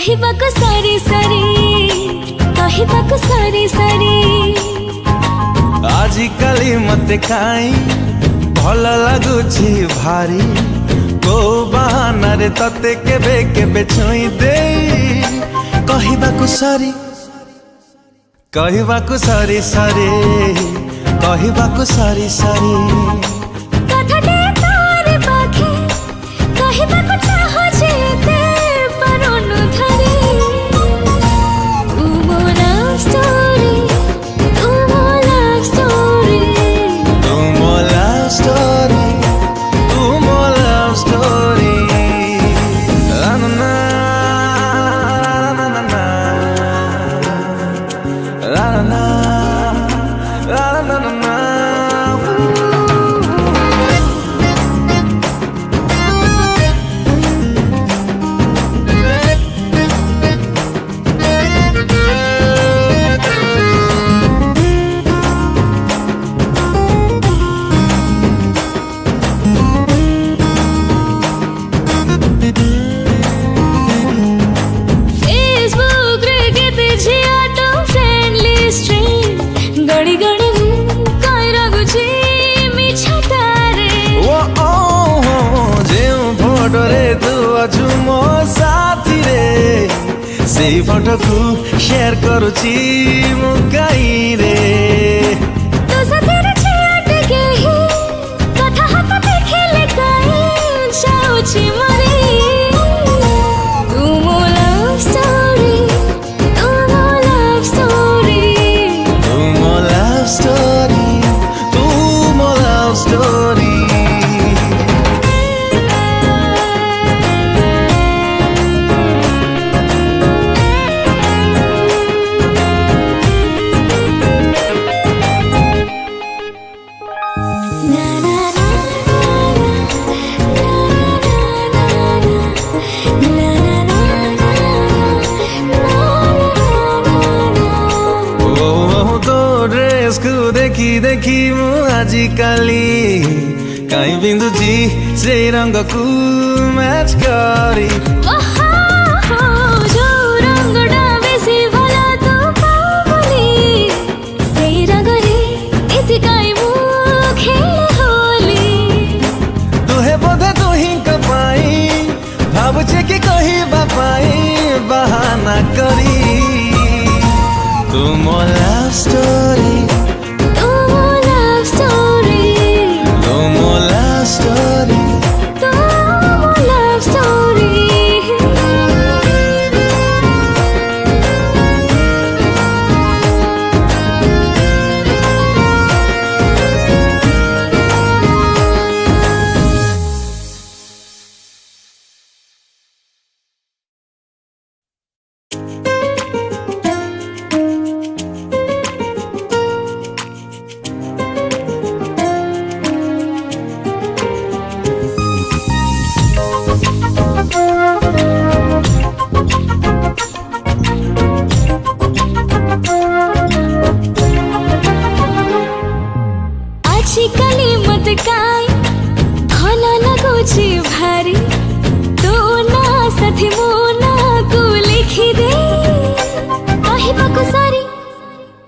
कहबाको सारी सारी कहबाको सारी सारी आजिकाली मते काई भल लगुछि भारी को बहाना रे तते केबे केबे छुई दे कहबाको सारी सारी कहबाको सारी सारी कथाटे तारे पाखे कहबाको चाह जेते परनु धरे तू मो लव स्टोरी तू मो लव स्टोरी तू मो लव स्टोरी तू मो लव स्टोरी ला ला ला ला ला ला ला ला ला ला। मो साथी रे से फोटो को शेयर करुची मु काई रे तो सतेरे छेट के ही कथा हाथ देखेले काई जाउची मरे तू मो लव स्टोरी तू मो लव स्टोरी तू मो लव स्टोरी तू मो लव स्टोरी देखी देखी मु आजिकाली काई बिंदुची से रंग को मैच करी जो रंगडा बेसी भला तो पावली से रंग रे इति काई मु खेले होली तुहे बोधे तू ही कपाई भावचे कि कही बापाई बहाना करी तू मो लव स्टोरी आजिकाली मत काई भल लगुछि भारी तू ना साथी मो